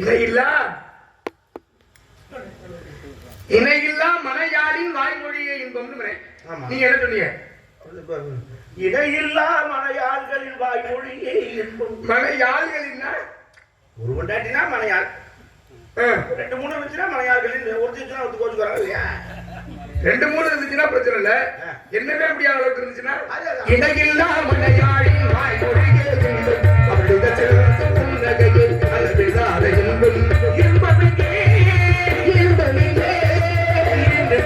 இணையில்லா மனையாளின் வாய்மொழியை இன்பம்னு நீங்க என்ன சொன்னீங்க? இணையில்லா மனையாள்களின் வாய்மொழியே இன்பம். மனையாள்களின் ஒரு கொண்டாட்டினா மனையாள், 2-3 இருந்துச்சுன்னா மனையாள்களின், ஒருத்தர் ஒருத்தர் கோச்சுக்கிறாங்க இல்லையா? 2-3 இருந்துச்சுன்னா பிரச்சனை இல்ல, என்னவே முடியாத அளவுக்கு இருந்துச்சுன்னா இணையில்லா மனையாளின் வாய்மொழியே இன்பம் அவளுடைய செல்வத்துக்கும் நகையே அளவில்லாத இன்பம் இன்பமிங்கே இன்பமிங்கே என்று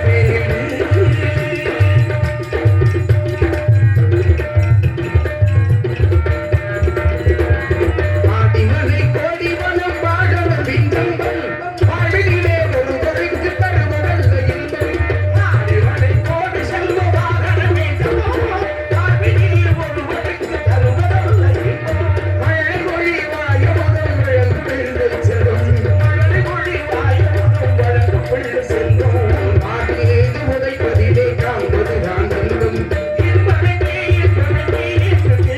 பாடிமலை கோடி வனம் பாடல பின்பங்கள் பாடிலே ஒரு குறைக்கு தருவதல்ல இன்பம் பாடிமலை கோடி செல்வ வாழ வேண்டும் பாடிலே ஒரு குறைக்கு தருவதல்ல இன்பம் மழை மொழி வாயமுதம் வழங்கு பிள்ளை செல்வம் மழை மொழி வாயமுதம் வழங்கு பிள்ளை செல்வம் பாடிலே உதைப்பதிலே காண்பதுதான் இன்பம் இன்பமே இன்பமே என்று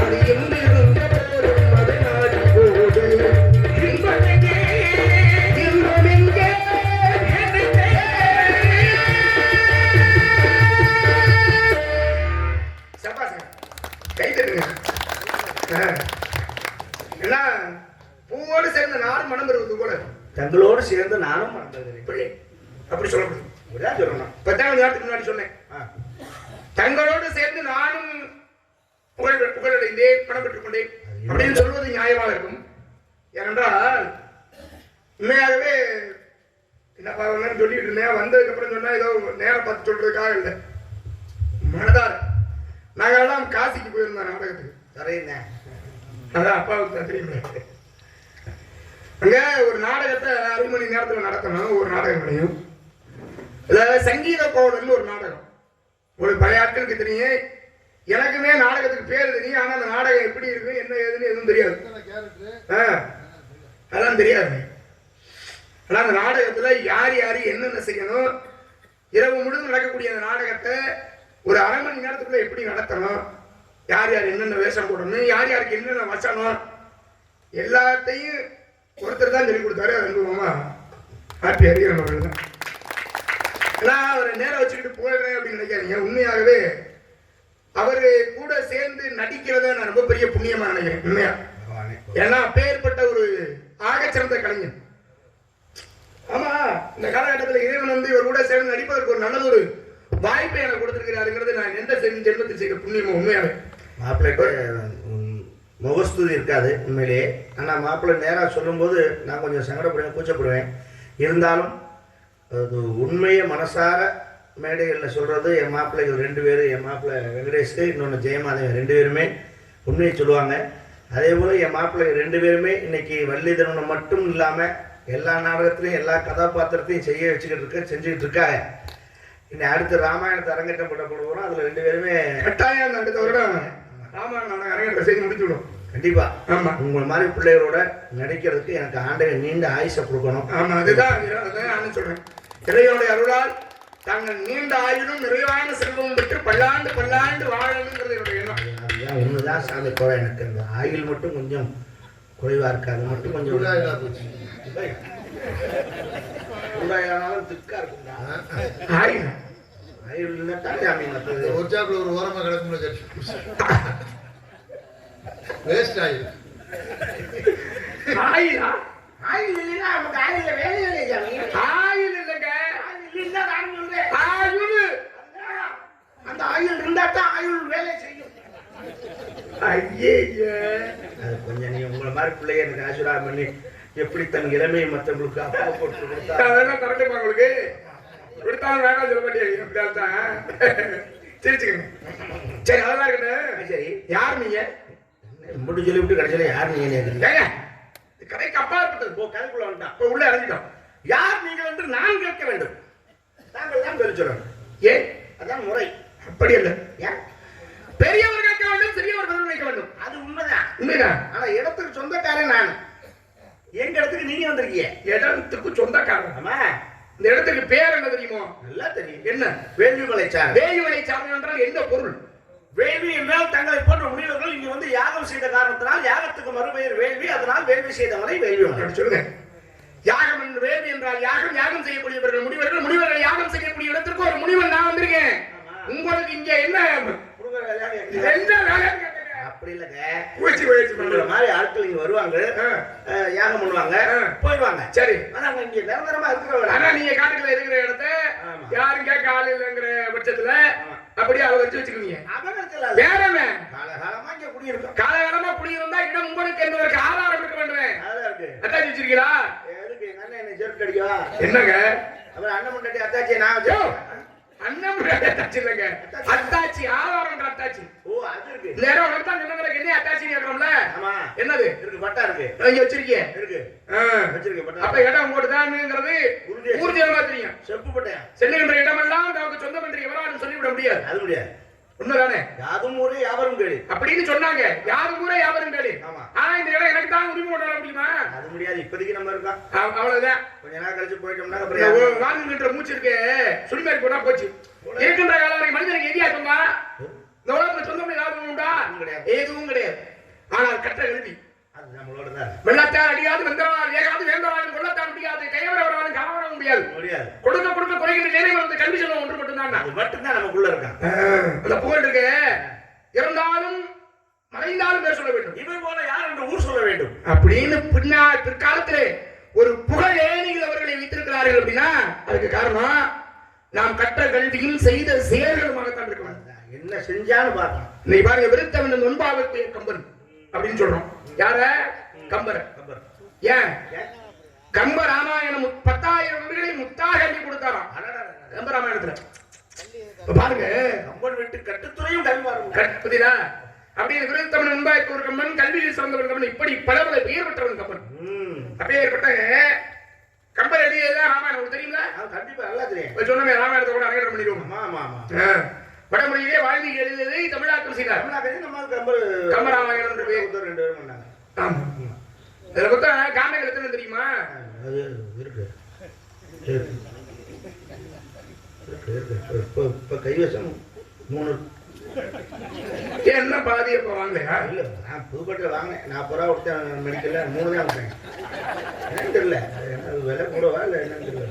அது எங்கிருந்த போதும் அதை நாடி போடு இன்பமெங்கே இன்பமெங்கே சபாசங்க கை தட்டுங்க. ஏன்னா பூவோடு சேர்ந்த நானும் மனம் பெறுவது போல தங்களோடு சேர்ந்து நானும் மறந்தது பிள்ளை அப்படி சொல்லணும். இப்படிதான் சொல்லணும். 10 நேரத்துக்கு முன்னாடி சொன்னேன், தங்களோடு சேர்ந்து நானும் புகழடைந்தேன் மனம் பெற்றுக் கொண்டேன் அப்படின்னு சொல்வது நியாயமாக இருக்கும். ஏனென்றால் உண்மையாகவே என்னப்பா சொல்லிட்டு இருந்தேன், வந்ததுக்கு அப்புறம் சொன்னா ஏதோ நேரம் பார்த்து சொல்றதுக்காக இல்லை, மனதார் நாங்கெல்லாம் காசிக்கு போயிருந்தோம் நாடகத்துக்கு. சரிண்ணே, அதான் அப்பாவுக்கு தான் தெரியும். அங்க ஒரு நாடகத்தை 6 மணி நேரத்தில் நடத்தணும். ஒரு நாடகம் கிடையும், அதாவது சங்கீத கோவலன்னு ஒரு நாடகம். ஒரு பழைய ஆட்களுக்கு தெரியும், எனக்குமே நாடகத்துக்கு பேர் தெரியும், ஆனா அந்த நாடகம் எப்படி இருக்கு என்ன ஏதுன்னு எதுவும் தெரியாது. அதான் தெரியாது. ஆனா அந்த நாடகத்துல யார் யாரு என்னென்ன செய்யணும், இரவு முழுதும் நடக்கக்கூடிய அந்த நாடகத்தை ஒரு 1/2 மணி நேரத்துக்குள்ள எப்படி நடத்தணும், யார் யார் என்னென்ன வேஷம் போடணும், யார் யாருக்கு என்னென்ன வசனம், எல்லாத்தையும் ஒருத்தர் தான் சொல்லிக் கொடுத்தாரு. அது அனுபவமா ஹாப்பி ஹரிகரன் அவர்கள் தான். நான் அவரை நேரம் வச்சுக்கிட்டு போயிடுறேன் அப்படின்னு நினைக்காதீங்க. உண்மையாகவே அவரு கூட சேர்ந்து நடிக்கிறத நான் ரொம்ப பெரிய புண்ணியமா நினைக்கிறேன் உண்மையா. ஏன்னா அப்பேற்பட்ட ஒரு ஆகச்சிறந்த கலைஞன். ஆமா, இந்த காலகட்டத்தில் இறைவன் இவர் கூட சேர்ந்து நடிப்பதற்கு ஒரு நல்ல ஒரு வாய்ப்பை எனக்கு கொடுத்திருக்கிறாருங்கிறது நான் எந்த ஜென்மத்தில் செய்த புண்ணியமோ உண்மையாவே. மாப்பிள்ளைக்கு முகஸ்துதி இருக்காது உண்மையிலேயே. ஆனால் மாப்பிள்ளை நேராக சொல்லும்போது நான் கொஞ்சம் சங்கடப்படுவேன், கூச்சப்படுவேன். இருந்தாலும் அது உண்மையை மனசார மேடைகளில் சொல்கிறது. என் மாப்பிள்ளைகள் 2 பேர், என் மாப்பிள்ளை வெங்கடேஷ், இன்னொன்று ஜெயமாதவன், 2 பேருமே உண்மையை சொல்லுவாங்க. அதே போல் என் மாப்பிள்ளைகள் 2 பேருமே இன்னைக்கு வள்ளி திருமணம் மட்டும் இல்லாமல் எல்லா நாடகத்திலையும் எல்லா கதாபாத்திரத்தையும் செஞ்சுக்கிட்டு இருக்காங்க. இன்னும் அடுத்து ராமாயணத்தை அரங்கேற்றம் பண்ண போகிறோம். அதில் 2 பேருமே கட்டாயம் அடுத்த வருடம் ராமாயணம் அரங்கேற்றம் செய்து முடிச்சு விடும். கண்டிப்பா. ஆமா, உங்களை மாதிரி பிள்ளைகளோட நடிக்கிறதுக்கு எனக்கு ஆண்டவன் நீண்ட ஆயுசை கொடுக்கணும். ஆமா, அதுதான் நான் சொல்றேன். இறைவனுடைய அருளால் தாங்கள் நீண்ட ஆயுளும் நிறைவான செல்வம் பெற்று பல்லாண்டு பல்லாண்டு வாழணுங்கிறது என்னுடைய எண்ணம். அதுதான் ஒண்ணுதான் சாமி குறை. எனக்கு அந்த ஆயுள் மட்டும் கொஞ்சம் குறைவா இருக்கு. அது மட்டும் கொஞ்சம் சூடாயினாலும் திக்கா இருக்குங்களா? ஆயுள் ஆயுள் இல்லைன்னா ஒரு சாப்பிட ஒரு ஓரமா கிடக்கும்ல வேஸ்ட் ஆயுள். ஆயுளா? ஆயுள் இல்லைன்னா நமக்கு ஆயுள்ல வேலையே இல்லை. ஆயுள் இல்லைங்க, ஆயுள். அந்த ஆயுள் இருந்தா தான் ஆயுள் வேலை செய்யும். ஐயே, அது கொஞ்சம் நீங்க உங்களை மாதிரி பிள்ளைய எனக்கு ஆசீர்வாதம் பண்ணி எப்படி தன் இளமையை மற்றவங்களுக்கு அப்பா போட்டு கொடுத்தா அதெல்லாம் கரெக்டுமா உங்களுக்கு கொடுத்தாலும் வேணாம் சொல்ல மாட்டேங்க. அப்படியால்தான் சிரிச்சுக்கங்க. சரி, அதெல்லாம் இருக்கட்டும். சரி, யார் நீங்க மட்டும் சொல்லிவிட்டு கடைசியில யார் நீங்க கடைக்கு அப்பாற்பட்டது. போ, கதைக்குள்ள வந்துட்டான். இப்போ உள்ள இறங்கிட்டோம். யார் நீங்கள் என்று நான் கேட்க வேண்டும். தாங்கள் தான் சொல்லி சொல்லணும். ஏன்? அதான் முறை. அப்படி இல்லை. ஏன்? பெரியவர் கேட்க வேண்டும், சிறியவர் பதில் வைக்க வேண்டும். அது உண்மைதான். உண்மைதான். ஆனா இடத்துக்கு சொந்தக்காரன் நான். எங்க இடத்துக்கு நீங்க வந்திருக்கீங்க. இடத்துக்கு சொந்தக்காரன். ஆமா. இந்த இடத்துக்கு பேர் என்ன தெரியுமோ? நல்லா தெரியும். என்ன? வேள்விமலை சார். வேள்விமலை சார் என்றால் என்ன பொருள்? வேள்வி என்றால் தங்களை போன்ற முனிவர்கள் இங்க வந்து யாகம் செய்த காரணத்தினால் யாகத்துக்கு மறுபெயர் வேள்வி, அதனால் வேள்வி செய்தவரை வேள்வி மலை. சொல்லுங்க. யாகம் என்று வேள்வி என்றால் யாகம், யாகம் செய்யக்கூடியவர்கள் முனிவர்கள், முனிவர்கள் யாகம் செய்யக்கூடிய இடத்திற்கு ஒரு முனிவன் நான் வந்திருக்கேன். உங்களுக்கு இங்க என்ன என்ன வேலை? அப்படி இல்லங்க, முயற்சி பண்ற மாதிரி ஆட்கள் இங்க வருவாங்க, யாகம் பண்ணுவாங்க, போயிடுவாங்க. சரி, ஆனா அங்க இங்க நிரந்தரமா இருக்கிறவங்க. ஆனா நீங்க காட்டுக்குள்ள இருக்கிற இடத்த யாரும் கேட்க ஆள் இல்லைங்கிற பட்சத்துல அப்படியே அதை வச்சுக்கீங்க. வேற என்ன? காலகாலமா இங்க குடியிருக்கோம். காலகாலமா குடியிருந்தா இடம் உங்களுக்கு என்பதற்கு ஆதாரம் இருக்க வேண்டும். அட்டாச்சி வச்சிருக்கீங்களா? எதுக்கு எங்க அண்ணன் என்ன ஜெர்க் அடிக்கவா? என்னங்க அப்புறம் அண்ணன் முன்னாடி அத்தாச்சி நான் வச்சோம். அண்ணன் முன்னாடி அத்தாச்சி இல்லைங்க, அத்தாச்சி ஆதாரம் அத்தாச்சி. ஓ, அது இருக்கு. இந்த இடம் உனக்கு தான் சொன்னதுக்கு என்ன அத்தாச்சி கேட்கறோம்ல? ஆமா. என்னது இருக்கு? பட்டா இருக்கு. இங்க வச்சிருக்கீங்க? இருக்கு. வச்சிருக்கேன் பட்டா. அப்ப இடம் உங்கள்ட்ட தான்ங்கிறது ஊர்ஜிதமா தெரியும். செப்பு பட்டையா? செல்லுகின்ற இடமெல்லாம் நமக்கு சொந்தம் என்று எவராலும் சொல்லிவிட முடியாது. அது முடியாது. உண்மைதானே? யாதும் ஊரே யாவரும் கேளு அப்படின்னு சொன்னாங்க. யாரும் ஊரே யாவரும் கேளு. ஆமா. ஆனா இந்த இடம் எனக்கு தான் உரிமை கொண்டாட முடியுமா? அது முடியாது. இப்போதைக்கு நம்ம இருக்கோம். அவ்வளவுதான். கொஞ்ச நாள் கழிச்சு போயிட்டோம்னா அப்புறம் வாழ்ந்துகின்ற மூச்சு இருக்கு, சுடுமாரி போனா போச்சு. இருக்கின்ற காலம் வரை மனிதனுக்கு எதியா சொன்னா இந்த உலகத்துல சொந்தம் ஏதாவது உண்டா? எதுவும் கிடையாது. ஆனால் கற்ற எழுதி அது நம்மளோட தான். வெள்ளத்தால் அடியாது, வெந்தரால் ஏகாது, வேந்தராலும் கொள்ளத்தால் முடியாது, கையவரவராலும் காவர முடியாது. முடியாது. கொடுக்க கொடுக்க குறைகின்ற நிலை வந்து கல்வி சொல்ல ஒன்று மட்டும்தான். அது மட்டும்தான் நமக்குள்ள இருக்கான். அந்த புகழ் இருக்கு. இருந்தாலும் மறைந்தாலும் பேர் சொல்ல வேண்டும். இவர் போல யார் என்று ஊர் சொல்ல வேண்டும் அப்படின்னு பிற்காலத்திலே ஒரு புகழ் ஏணிகள் அவர்களை வைத்திருக்கிறார்கள். அப்படின்னா அதுக்கு காரணம் நாம் கற்ற கல்வியும் செய்த செயல்களுமாகத்தான் இருக்க வேண்டும். என்ன செஞ்சான்னு பார்க்கலாம். நீ பாருங்க, விருத்தவன் முன்பாகக்கூடிய கம்பன் அப்படின்னு சொல்றோம். யார? கம்பர். ஏன் கம்ப ராமாயணம் 10,000 வருடங்களை முத்தாக எழுதி கொடுத்தாராம் கம்ப ராமாயணத்துல. பாருங்க, கம்பன் விட்டு கட்டுத்துறையும் கட்டுதா அப்படின்னு விருத்தவன் முன்பாக ஒரு கம்பன், கல்வியில் சிறந்தவன் கம்பன், இப்படி பல பல பெயர் பெற்றவன் கம்பன். அப்படியே ஏற்பட்ட கம்பர் எழுதியதான் ராமாயணம் தெரியுங்களா? கண்டிப்பா நல்லா தெரியும். சொன்னமே ராமாயணத்தை கூட அரங்கேற்றம் பண்ணிடுவோம். ஆமா ஆமா. வடமொழியிலே வாழ்வி எழுதியதை தமிழாக்கம் செய்தார். கம்ப ராமாயணம் என்று பெயர் 2 பேரும் பண்ணாங்க. ஆமா. இதுல மொத்தம் காண்டங்கள் எத்தனை தெரியுமா? அது இருக்கு. இப்ப கைவசம் 3. என்ன பாதி அப்ப வாங்கலையா? இல்ல, நான் புதுப்பட்டில வாங்கினேன். 40 ரூபா கொடுத்தேன் மெடிக்கல்ல. 3 தான் கொடுத்தேன். என்னன்னு தெரியல, விலை கூடவா இல்ல என்னன்னு தெரியல.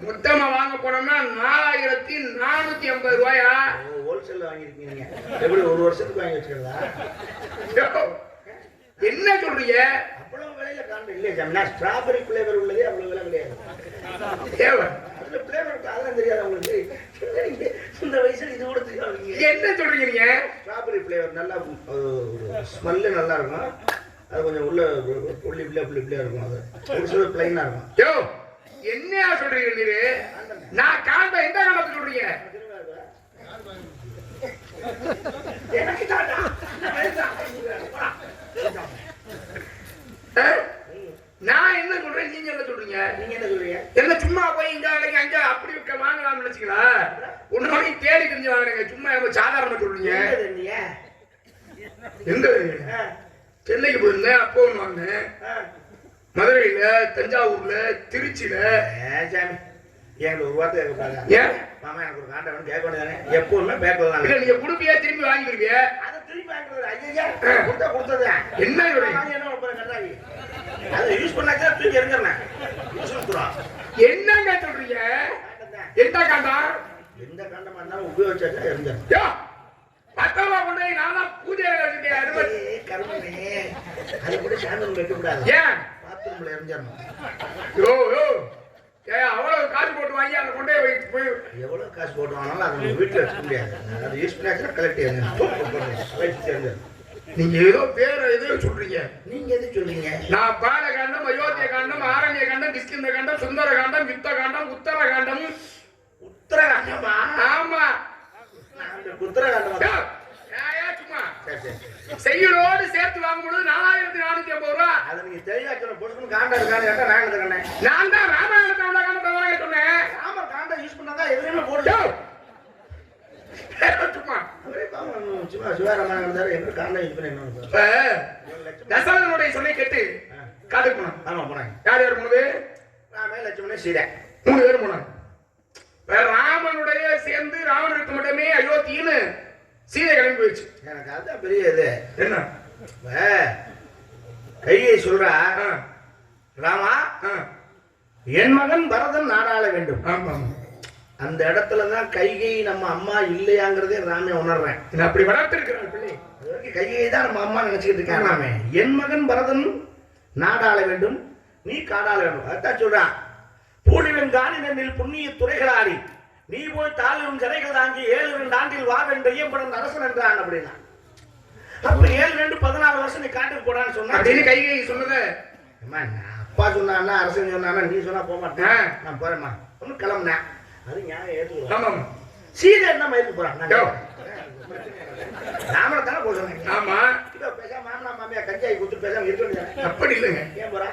மொத்தமா வாங்க போனோம்னா 4,450 ரூபாயா? ஹோல்சேல் வாங்கிருக்கீங்க. எப்படி ஒரு வருஷத்துக்கு வாங்கி வச்சுக்கிறதா? என்ன சொல்றீங்க? அவ்வளவு விலையில காண்பு இல்லையே சாமி. ஸ்ட்ராபெரி பிளேவர் உள்ளதே அவ்வளவு விலை கிடையாது. அதுல பிளேவர் அதெல்லாம் தெரியாது உங்களுக்கு. இந்த வயசுல இது கூட தெரியாது. என்ன சொல்றீங்க நீங்க? ஸ்ட்ராபெரி பிளேவர் நல்லா ஸ்மெல்லு நல்லா இருக்கும். அது கொஞ்சம் உள்ள புள்ளி பிள்ளையா இருக்கும். அது ஒரு சில பிளைனா இருக்கும். யோ, என்னையா சொல்றீங்க நீரு? நான் காண்ப எந்த காலத்துல சொல்றீங்க? நான் என்ன சொல்றேன், நீங்க என்ன சொல்றீங்க? நீங்க என்ன சொல்றீங்க? என்ன சும்மா போய் இங்க அங்க அப்படி வாங்கலாம்னு நினைச்சீங்களா? ஒண்ணு வாங்கி தேடி தெரிஞ்சு வாங்குறீங்க. சும்மா சாதாரணமா சொல்றீங்க. எங்க சென்னைக்கு போயிருந்தேன், அப்போ ஒண்ணு வாங்கினேன். மதுரையில, தஞ்சாவூர்ல, திருச்சியில. ஏன் ஒரு வார்த்தை கேட்கக்கூடாது? ஏன் மாமா எனக்கு ஒரு காண்டை வந்து கேட்க வேண்டியதானே? எப்பவுமே பேக்கல தான். இல்ல, நீங்க குடுப்பியா திரும்பி வாங்கிடுவீங்க. அதை திரும்பி வாங்கிடுறது ஐயா கொடுத்தது என்ன கட்டாவி அதை யூஸ் பண்ணாச்சா தூக்கி எறிஞ்சிடறேன். என்னங்க சொல்றீங்க? எந்த காண்டம்? எந்த காண்டமா இருந்தாலும் உபயோகிச்சாச்சா எறிஞ்சிடறேன். பத்தவா கொண்டு நானா பூஜை வச்சுட்டேன். கருமனே அதை கூட சாந்தம் வைக்கக்கூடாது. ஏன் பாத்ரூம்ல எறிஞ்சிடணும். யோ யோ, அவ்வளவு காசு போட்டு வாங்கி அதை கொண்டே போய் எவ்வளவு காசு போட்டு வாங்கினாலும் அதை வீட்டுல வச்சுக்க முடியாது. அதை யூஸ் பண்ணாச்சுன்னா கலெக்ட். நீங்க ஏதோ பேர எதோ சொல்றீங்க. நீங்க எது சொல்றீங்க? நான் பால காண்டம், அயோத்திய காண்டம், ஆரண்ய காண்டம், கிஷ்கிந்த காண்டம், சுந்தர காண்டம், யுத்த காண்டம், உத்தர காண்டம். உத்தர காண்டமா? ஆமா, உத்தர காண்டமா? சும்மா செய்யலோடு சேர்த்து வாங்கும்போது 4,450 ரூபா. அதை நீங்க தெளிவா சொல்ல பொருட்கள் காண்டா இருக்கான்னு கேட்டா நான் எடுத்துக்கிறேன். நான் தான் ராமாயணத்தை உள்ள காண்டத்தை வாங்க சொன்னேன். ராம காண்டா யூஸ் பண்ணாதான் எதுவுமே போடல. சும்மா சும்மா சிவராமாயணம் தவிர எப்படி காண்டா யூஸ் பண்ண என்ன? தசரதனுடைய சொல்லை கேட்டு காட்டுக்கு போனான். ஆமா போனாங்க. யார் யார் போனது? ராமே லட்சுமணே சீதை 3 பேரும் போனாங்க. ராமனுடைய சேர்ந்து ராவணனுக்கு மட்டுமே அயோத்தின்னு சீதை கிளம்பி போயிடுச்சு. எனக்கு அதுதான் பெரிய இது. என்ன கையை சொல்றா, ஆ, ராமா ஆ, என் மகன் பரதன் நாடாள வேண்டும். ஆமா ஆமா. அந்த இடத்துலதான் கைகை நம்ம அம்மா இல்லையாங்கிறதே ராமே உணர்றேன். என்ன அப்படி வளர்த்திருக்கிறார் பிள்ளை. அது வரைக்கும் கைகை தான் நம்ம அம்மா நினைச்சுக்கிட்டு இருக்கேன். ராமே என் மகன் பரதன் நாடாள வேண்டும், நீ காடாள வேண்டும். அதான் சொல்றான், பூலிவன் காணினில் புண்ணிய துறைகளாடி நீ போய் தாளிரும் ஜனைகள் தாங்கி 7 ஆண்டில் வா வென்ற ஐயம்படன் அரசன் என்றான் அப்படின்னா. அப்ப 7 14 வருஷம் நீ காட்டுக்கு போடான்னு சொன்னா அப்படின்னு கைகை சொன்னதை அம்மா, நான் அப்பா சொன்னான்னா அரசன் சொன்னானா நீ சொன்னா போக மாட்டேன், நான் போறேம்மா ஒன்னும் கிளம்புனேன். அது ஞாபகம் ஏற்றுக்கலாம். ஆமா ஆமா. சீதை என்ன மயிருக்கு போறான், யோ. ராமனை தானே போக சொன்னேன். ஆமா. இதோ பேசாம மாமனா மாமியா கஞ்சாயி கொடுத்து பேசாம இருக்க அப்படி இல்லைங்க. ஏன் போறா?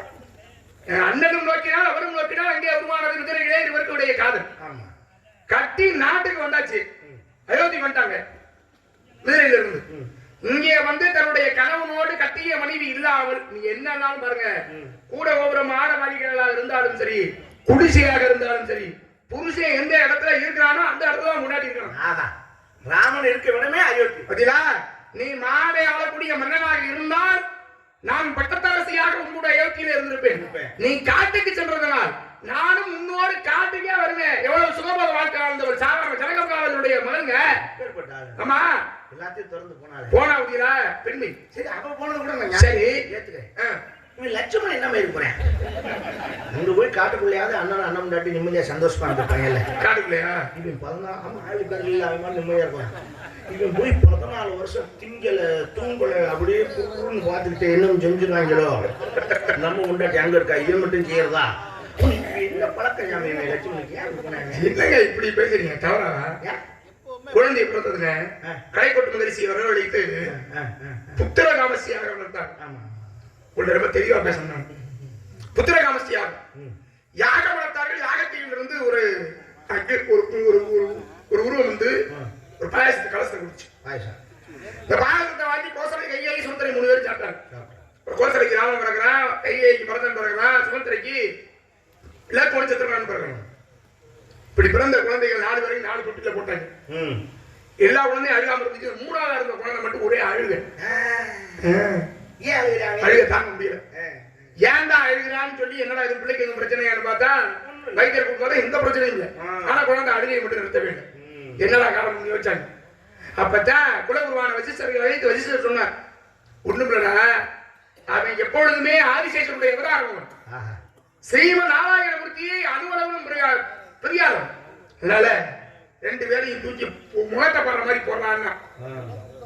அண்ணனும் நோக்கினால் அவரும் நோக்கினால் அங்கே உருவானது குதிரைகளே இவர்களுடைய காதல். ஆமா. கட்டி நாட்டுக்கு வந்தாச்சு, அயோத்தி வந்துட்டாங்க குதிரையில இருந்து. இங்கே வந்து தன்னுடைய கணவனோடு கட்டிய மனைவி இல்லாமல் நீ என்னன்னாலும் பாருங்க, கூட ஒவ்வொரு மாட மாளிகைகளாக இருந்தாலும் சரி, குடிசையாக இருந்தாலும் சரி, புருஷன் எந்த இடத்துல இருக்கிறானோ அந்த இடத்துல தான் முன்னாடி இருக்கணும். ஆஹா, ராமன் இருக்க விடமே அயோத்தி. பதிலா நீ மாடை ஆளக்கூடிய மன்னனாக இருந்தால் நான் பட்டத்தரசியாக உங்களுடைய அயோத்தியில இருந்திருப்பேன். நீ காட்டுக்கு சென்றதனால் நானும் உன்னோடு காட்டுக்கே வருவேன். எவ்வளவு சுகபோக வாழ்க்கை வாழ்ந்த ஒரு சாதாரண ஜனகபாவனுடைய மகங்க. ஆமா, எல்லாத்தையும் திறந்து போனாலே போனா உதிரா பெண்மை. சரி, அவ போனது கூட நான் சரி ஏத்துக்கிறேன். இவன் லட்சுமணன் என்ன மாதிரி போறேன், அங்க போய் காட்டுக்குள்ளையாவது அண்ணன் தாட்டி நிம்மதியா சந்தோஷமா இருப்பாங்கல்ல. காட்டுக்குள்ளையா இவன் 14 ஆயுள் அவன் நிம்மதியா இருப்பான். இவன் போய் 14 வருஷம் திங்கல தூங்கல அப்படியே புருன்னு பார்த்துக்கிட்டு இன்னும் செஞ்சுருவாங்களோ, நம்ம உண்டாட்டி அங்க இருக்கா, இதை மட்டும் செய்யறதா? என்ன பழக்கம் இவன் லட்சுமணிக்கு ஏன் போனாங்க? இல்லைங்க இப்படி பேசுறீங்க, தவறா? குழந்தை பிறந்ததுங்க கடை கொட்டு மரிசி வரவழைத்து புத்திர காமஸ்தியாக வளர்த்தாங்க. உள்ள ரொம்ப தெளிவா பேசணும். புத்திர காமஸ்தியாக யாகம் வளர்த்தார்கள். யாகத்தில் இருந்து ஒரு உருவம் வந்து ஒரு பாயசத்தை கலசத்தை குடிச்சு. இந்த பாயசத்தை வாங்கி கோசலை கையை சுமந்திரை 3 பேரும் சாப்பிட்டாங்க. ஒரு கோசலைக்கு ராமன் பிறகுறான், கையைக்கு பரதன் பிறகுறான், சுமந்திரைக்கு இலக்கு சத்திரகான் பிறகுறான். இப்படி பிறந்த குழந்தைகள் 4 பேரையும் 4 தொட்டில போட்டாங்க. எல்லா குழந்தையும் அழுகாம இருந்துச்சு. 3ஆவதா இருந்த குழந்தை மட்டும் ஒரே அழுக. அழுக தாங்க முடியல. ஏன்டா அழுகிறான்னு சொல்லி என்னடா இது பிள்ளைக்கு எதுவும் பிரச்சனையான்னு பார்த்தா வைத்தியர் கொடுத்தாலும் எந்த பிரச்சனையும் இல்லை. ஆனா குழந்தை அழுகையை மட்டும் நிறுத்த வேண்டும். என்னடா காரணம் யோசிச்சாங்க. அப்பதான் குலகுருவான வசிஷ்டர்களை வைத்து வசிஷ்டர் சொன்னார், ஒண்ணும் இல்லடா, அவன் எப்பொழுதுமே ஆதிசேஷனுடைய அவதாரம். ஸ்ரீமன் நாராயணமூர்த்தியை அனுவலவனும் பெரியாரும். அதனால 2 பேரையும் தூக்கி முகத்தை பாடுற மாதிரி போடுறான்னா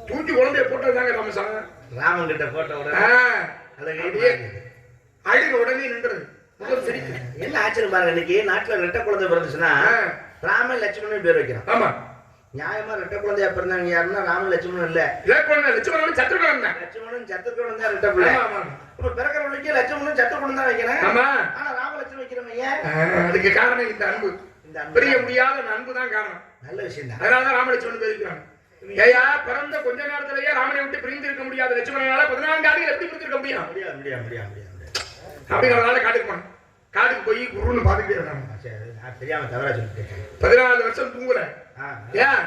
தூக்கி குழந்தைய போட்டதுதாங்க தமசம். ராமன் கிட்ட போட்ட உடனே அழுக உடனே நின்றது. என்ன ஆச்சரியம் பாருங்க, இன்னைக்கு நாட்டுல ரெட்டை குழந்தை பிறந்துச்சுன்னா ராமன் லட்சுமணன் பேர் வைக்கிறான். ஆமா, நியாயமா ரெட்டை குழந்தையா பிறந்தாங்க யாருன்னா ராமன் லட்சுமணன் இல்ல, லட்சுமணன் சத்ருகன் தான். லட்சுமணன் சத்ருகன் தான் ரெட்டை பிள்ளை. இப்ப பிறக்கிறவங்களுக்கு லட்சுமணன் சத்ருகன் தான் வைக்கிறேன். ஆமா, ஆனா ராமலட்சுமணன் வைக்கிறவங்க ஏன்? அதுக்கு காரணம் இந்த அன்பு, பிரிய முடியாத அன்பு தான் காரணம். நல்ல விஷயம் தான். அதனாலதான் ராமலட்சுமணன் பேர் வைக்கிறாங்க. ஏயா பிறந்த கொஞ்ச நேரத்திலேயே ராமனை விட்டு பிரிந்து இருக்க முடியாத லட்சுமணனால 14 ஆண்டுகள் எப்படி பிரிந்திருக்க முடியும்? அப்படிங்கிறதுனால காட்டுக்கு போனேன். காட்டுக்கு போய் குருன்னு பாத்துக்கிட்டே இருக்காங்க. தெரியாம தவறா சொல்லிட்டேன். 14 வருஷம் தூங்கல. ஏன்?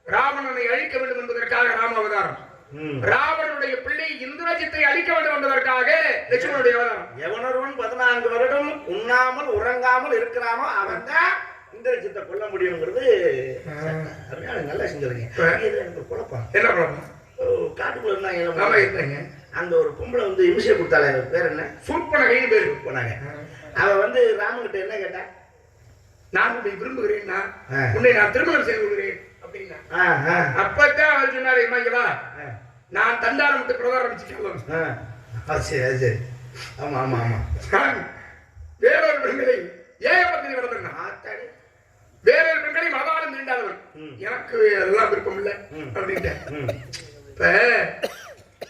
ராவணனை அழிக்க வேண்டும் என்பதற்காக ராம அவதாரம். ராவணனுடைய பிள்ளை இந்திரஜித்தை அழிக்க வேண்டும் என்பதற்காக லட்சுமணனுடைய அவதாரம். எவனொருவன் 14 வருடம் உண்ணாமல் உறங்காமல் இருக்கிறானோ அவன் தான் இந்திரஜித்தை கொல்ல முடியுங்கிறது நல்லா செஞ்சிருங்க. எனக்கு குழப்பம். என்ன குழப்பம்? காட்டுக்குள்ள இருந்தாங்க, அங்க ஒரு பொம்பளை வந்து இமிஷியை கொடுத்தாலே, பேர் என்ன, சூர்பனகைன்னு பேரு போனாங்க. அவ வந்து ராமகிட்ட என்ன கேட்டா, நான் உன்னை விரும்புகிறேன், உன்னை நான் திருமணம் செய்து கொள்கிறேன் அப்படின்னா. அப்பதான் அவர் சொன்னாரு, இம்மாங்கவா நான் தண்டாரம் விட்டு பிரதாரம். சரி, ஆமா ஆமா ஆமா. வேறொரு பெண்களை ஏகப்பத்தி நடந்தா, வேறொரு பெண்களை மதாரம் தீண்டாதவன், எனக்கு அதெல்லாம் விருப்பம் இல்லை அப்படின்ட்டு.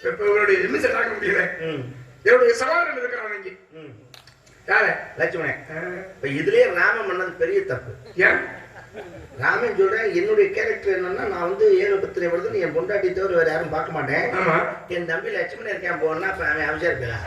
இப்ப இவருடைய நிமிஷம் தாக்க முடியல. என்னுடைய சகோதரன் இருக்கிறான் இங்கே. யாரு? லட்சுமணன். இப்ப இதுலயே ராமன் பண்ணது பெரிய தப்பு. ஏன்? ராமன் சொல்றேன், என்னுடைய கேரக்டர் என்னன்னா, நான் வந்து ஏகபத்திரை வருது என் பொண்டாட்டி தவிர வேற யாரும் பார்க்க மாட்டேன். ஆமா, என் தம்பி லட்சுமணன் இருக்கேன் போனா அவன் அவசியம் இருக்கலாம்.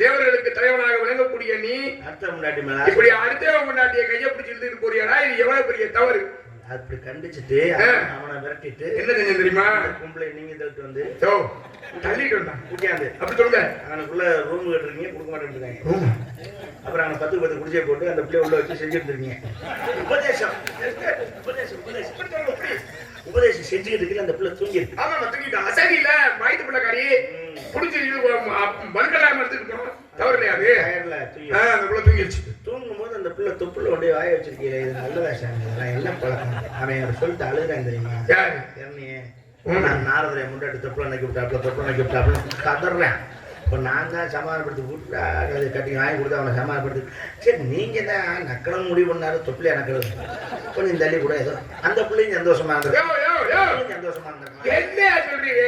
தேவர்களுக்கு தலைவனாக விளங்கக்கூடிய நீ அடுத்த முன்னாடி மேல இப்படி அடுத்த முன்னாடிய கையை பிடிச்சி இழுத்துட்டு போறியாடா? இது எவ்வளவு பெரிய தவறு. அப்படி கண்டிச்சுட்டு அவனை விரட்டிட்டு என்ன செஞ்ச தெரியுமா? கும்பலை நீங்க தள்ளிட்டு வந்து தள்ளிட்டு வந்தான் கூட்டியாந்து அப்படி சொல்லுங்க. அவனுக்குள்ள ரூம் கட்டுறீங்க, கொடுக்க மாட்டேங்கிறாங்க. அப்புறம் அவனை 10 குடிச்சே போட்டு அந்த பிள்ளைய உள்ள வச்சு செஞ்சுட்டு இருக்கீங்க. உபதேசம் உபதேசம் உபதேசம் செஞ்சுக்கிட்டு இருக்கு. அந்த பிள்ளை தூங்கிருக்கு. ஆமா தூங்கிட்டான். சரி இல்ல வயிற்று பிள்ளைக்காரி புடிச்சு வன்கலாம எடுத்துக்கிட்டோம். தவறு இல்லையா அது? அந்த பிள்ளை தூங்கிடுச்சு. தூங்கும் போது அந்த பிள்ளை தொப்புல ஒன்றே வாய வச்சிருக்கீங்க. இது நல்லதா சாமி, இதெல்லாம் என்ன பழக்கம்? அவன் சொல்லிட்டு அழுகிறான் தெரியுமா? யாரு? என்னையே நான் நாரதரை முன்னாடி தொப்புல நக்கி விட்டாப்புல கதறேன். இப்போ நான் தான் சமாதானப்படுத்தி விட்டா அது கட்டி வாங்கி கொடுத்து அவனை சமாதானப்படுத்தி. சரி நீங்க தான் நக்கணும் முடிவு பண்ணாரு, தொப்புலையா நக்கிறது கொஞ்சம் தள்ளி கூட ஏதோ அந்த பிள்ளையும் சந்தோஷமா இருந்தது. சந்தோஷமா இருந்தாங்க. என்ன சொல்றீங்க?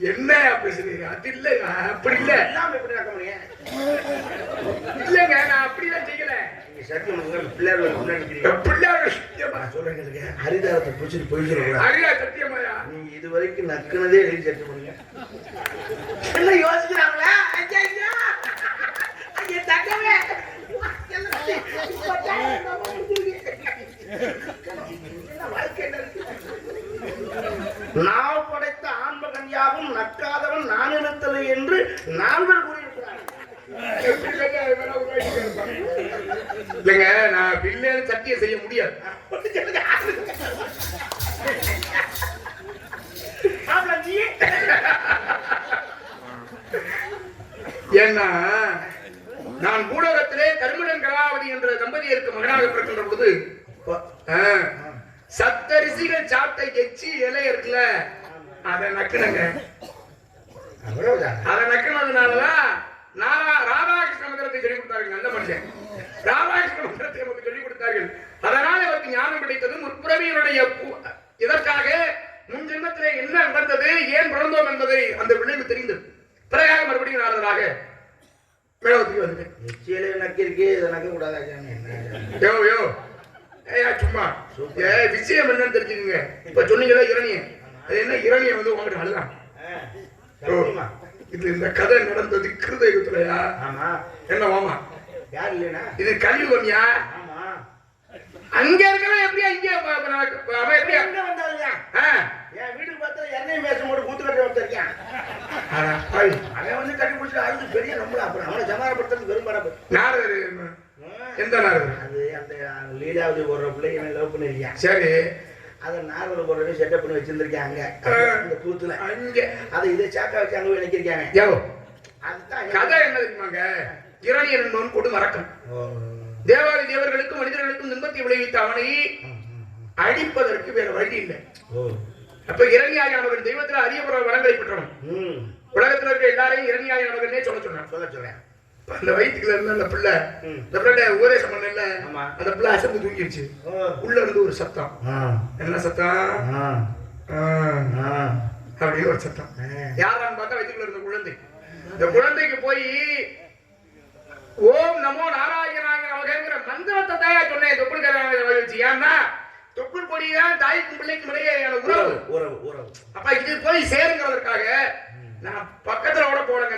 என்ன பேசுறீங்க? அது இல்ல, அப்படி இல்ல. எப்படி நடக்க முடியும்? இல்லங்க, நான் அப்படிலாம் செய்யல. ஹரிதாரத்தை பிடிச்சிட்டு போயிட்டு சத்தியமாயா நீங்க இது வரைக்கும் நக்குனதே எழுதி சட்டம் பண்ணுங்க. என்ன யோசிக்கிறாங்களா? நான் படைத்த ஆண்மகன் யாவும் நக்காதவன் நான் இருத்தலை என்று நால்வர் கூறியிருக்கிறார்கள். இல்லங்க, நான் பிள்ளைன்னு சத்தியம் செய்ய முடியாது. ஏன்னா நான் பூலோகத்திலே கருமடன் கலாவதி என்ற தம்பதியருக்கு மகனாக பிறக்கின்ற பொழுது சப்தரிசிகள் சாப்பிட்ட எச்சி இலை இருக்குல்ல, அதை நக்குனங்க. அதை நக்குனதுனாலதான் ராதாகிருஷ்ண மந்திரத்தை சொல்லிக் கொடுத்தார்கள். நல்ல மனுஷன் ராதாகிருஷ்ண மந்திரத்தை நமக்கு சொல்லிக் கொடுத்தார்கள். அதனால அவருக்கு ஞானம் கிடைத்தது. முற்பிறவியினுடைய இதற்காக முன் ஜென்மத்திலே என்ன நடந்தது, ஏன் பிறந்தோம் என்பதை அந்த விளைவு தெரிந்தது. பிறகாக மறுபடியும் நாரதராக மேலத்துக்கு வந்துட்டேன். எச்சியிலே நக்கிருக்கு, இதை நக்க கூடாதா? சும்மா விஷயம் என்னன்னு தெரிஞ்சுக்கங்க. இப்ப சொன்னீங்களா இரணியன், அது என்ன இரணியன் வந்து உங்ககிட்ட அழுதான். இது இந்த கதை நடந்தது கிருதயுகத்துலயா? ஆமா. என்ன மாமா யார் இல்லையா? இது கலியுகம்யா. ஆமா. அங்க இருக்கவன் எப்படியா இங்க அவன் எப்படியா எங்க வந்தாருயா? என் வீட்டுக்கு பார்த்தா என்னையும் பேசும்போது கூத்து கட்டி வச்சிருக்கேன். அவன் வந்து கட்டி பிடிச்சி அழுது பெரிய நம்மள அப்புறம் அவனை சமாதானப்படுத்துறது பெரும்பாடு. நாரதர் எந்த நாரதர்? அது அந்த லீலாவதி போடுற பிள்ளைங்க லவ் பண்ணிருக்கேன். சரி, அதை நார்மல் போடுறதே செட்டப் பண்ணி வச்சிருந்திருக்காங்க அந்த கூத்துல. அங்க அதை இதை சாக்கா வச்சு அங்க போய் நினைக்கிறாங்க. அதுதான் கதை. என்ன தெரியுமாங்க? இரணியன் என்பவன் கொடு மறக்கம். தேவாதி தேவர்களுக்கும் மனிதர்களுக்கும் துன்பத்தை விளைவித்த அவனை அடிப்பதற்கு வேற வழி இல்லை. அப்ப இரணியாக நமக்கு தெய்வத்தில் அறியப்படுற வளங்களை பெற்றவன். உலகத்தில் இருக்க எல்லாரையும் இரணியாக நமக்குன்னே சொல்றேன். அந்த வயிற்றுக்குள்ள இருந்த அந்த பிள்ளை, இந்த பிள்ளை உபதேசம் பண்ணல, அந்த பிள்ளை அசந்து தூங்கிடுச்சு. உள்ள இருந்து ஒரு சத்தம். என்ன சத்தம்? அப்படின்னு ஒரு சத்தம். யாரான்னு பார்த்தா வயிற்றுக்குள்ள இருந்த குழந்தை. இந்த குழந்தைக்கு போய் ஓம் நமோ நாராயணாய நமகங்கிற மந்திரத்தை தாயா சொன்னேன். தொப்புள் கரையானை வச்சு. ஏன்னா தொப்புள் கொடிதான் தாய்க்கும் பிள்ளைக்கும் இடையேயான உறவு. அப்ப இது போய் சேருங்கிறதுக்காக நான் பக்கத்துல ஓட போனேங்க.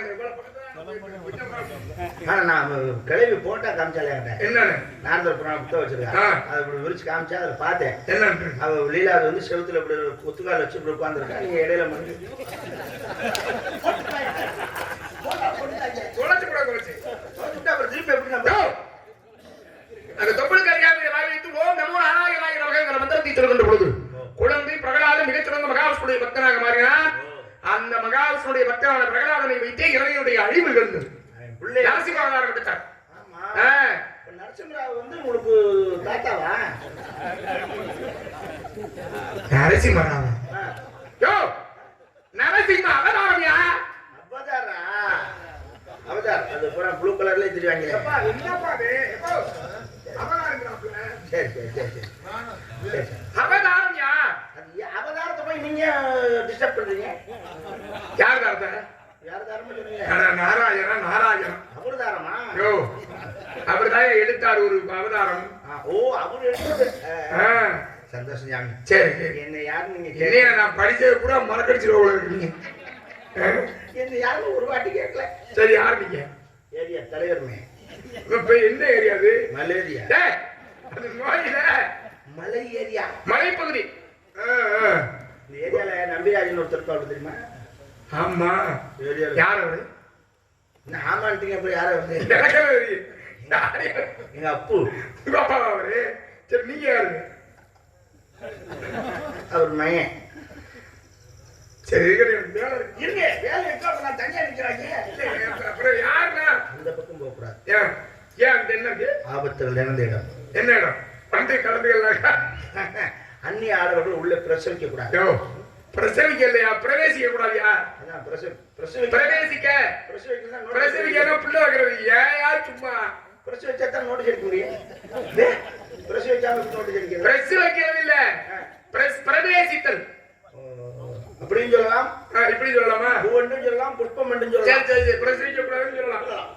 நான் கிளவி போட்டா காமிச்சாலே என்னன்னு நாரதர் புராணம் புத்தகம் வச்சிருக்கேன். அதை இப்படி விரிச்சு காமிச்சா அதை பார்த்தேன். என்ன அவ லீலாவது வந்து செவத்துல இப்படி ஒத்துக்கால வச்சு இப்படி உட்காந்துருக்கா. நீங்க இடையில மணி திருப்பி எப்படி அந்த தொப்புள் கரையானை வாய் வைத்து ஓம் நமோ நாராயணாய நமகங்கிற மந்திரத்தை சொல்கின்ற பொழுது குழந்தை பிரகலாதன் மிகச்சிறந்த மகாவிஷ்ணுடைய பக்தனாக மாறினான். அந்த மகாவிஷ்ணுடைய பக்தனான பிரகலாதனை வைத்தே இறைவனுடைய அழிவு இருந்தது. நரசிம்மராவ் எடுத்தார். நரசிம்மராவ் வந்து உங்களுக்கு தாத்தாவா? நரசிம்மராவ் நரசிம்ம அவதாரம்யா. அவதாரா? அவதார் அது பூரா ப்ளூ கலர்லயே தெரிவாங்களே. சரி சரி சரி சரி அவதாரம்யா. அவதாரத்தை போய் நீங்க டிஸ்டர்ப் பண்றீங்க. யார் தாரத்தை? நாராயணன் அவதாரமா? அவர் தான் எடுத்தார் ஒரு அவதாரம். ஓ, அவர் எடுத்தது. சந்தோஷம் சாமி. சரி சரி. என்ன யாரு நீங்க என்னையா நான் படிச்சது கூட மறக்கடிச்சிருவோம் இருக்கீங்க. என்ன யாரும் ஒரு வாட்டி கேட்கல. சரி யார் நீங்க? ஏரியா தலைவர்மே. இப்ப எந்த ஏரியா அது? மலேரியா. டேய், அது நோயில மலை ஏரியா, மலைப்பகுதி. இந்த ஏரியால நம்பிராஜன் ஒருத்தர் இருப்பாரு தெரியுமா? ஆமா. ஏரியால யார் அவரு? என்ன ஆமான்ட்டீங்க? அப்புறம் யாரை வந்து எனக்கு தெரியும். யாரு? எங்க அப்பு. உங்க அப்பா அவரு? சரி நீங்க யாரு? அவர் மயன். சரி இருக்கட்டும், வேலை இருக்கு. இருங்க, வேலை இருக்கா? அப்ப நான் தனியா நிக்கிறாங்க. அப்புறம் யாருன்னா அந்த பக்கம் போகக்கூடாது. ஏன் ஏன் அந்த என்னது ஆபத்துகள் நிறைந்த இடம். என்ன இடம்? பந்து கலந்துகள்லாம் அந்நிய ஆடவர்கள் உள்ள பிரசவிக்க கூடாது. பிரசவிக்க இல்லையா? பிரவேசிக்க கூடாதியா? அதான் பிரசவிக்க பிரவேசிக்க பிரசவிக்க பிரசவிக்க புள்ள வைக்கிறது ஏயா சும்மா பிரசவிச்சா தான் நோட்டீஸ் அடிக்க முடியும். பிரசவிச்சாம நோட்டீஸ் அடிக்கிறது. பிரஸ் வைக்கிறது இல்ல, பிரவேசித்தல் அப்படின்னு சொல்லலாம். இப்படி சொல்லலாமா? பூவென்றும் சொல்லலாம், புஷ்பம் என்றும் சரி சொல்லலாம். சரி, பிரசவிக்க கூடாதுன்னு சொல்லலாம்.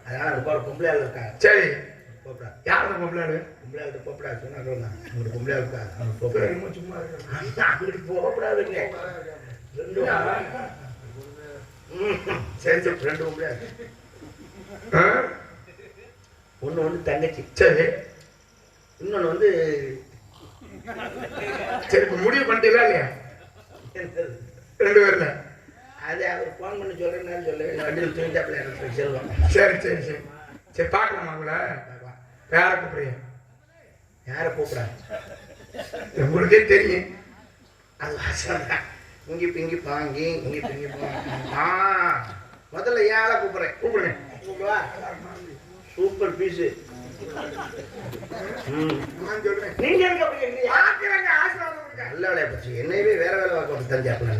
அதனால அது போற பொம்பளையாள் இருக்கா? சரி, போப்படாது. யார் அந்த பொம்பளாடு? பொம்பளையாள் போப்படாது சொன்னா சொல்லலாம். உங்களுக்கு பொம்பளையாள் இருக்கா? அவங்க போப்படாது. சும்மா இருக்கு. அங்கிட்டு போகக்கூடாதுங்க. ரெண்டு சரி சரி, ரெண்டு பொம்பளையாள். ஒண்ணு தங்கச்சி. சரி இன்னொன்னு வந்து சரி, இப்ப முடிவு பண்ணிட்டீங்களா இல்லையா? ரெண்டு பேர்ல அது அவர் போன் பண்ணி சொல்றேன்னு சொல்ல வண்டியில் தூங்கிட்டாப்ல எனக்கு செல்வம். சரி சரி சரி சரி, பார்க்கலாமா உங்களை? யாரை கூப்பிடுறீங்க? யாரை கூப்பிடாது? உங்களுக்கே தெரியும். அது வாசம் இங்கி பிங்கி பாங்கி இங்கி பிங்கி பாங்கி. முதல்ல ஏழை கூப்பிடுறேன். கூப்பிடுங்க. கூப்பிடுவா. Super piece. நான் சொல்றேன். நீங்க எனக்கு அப்படி இல்லையா? பார்க்கிறேங்க, ஆசீர்வாதம் கொடுங்க. நல்ல வேலையை போச்சு. என்னையவே வேற வேலை பார்க்க தஞ்சாப்புல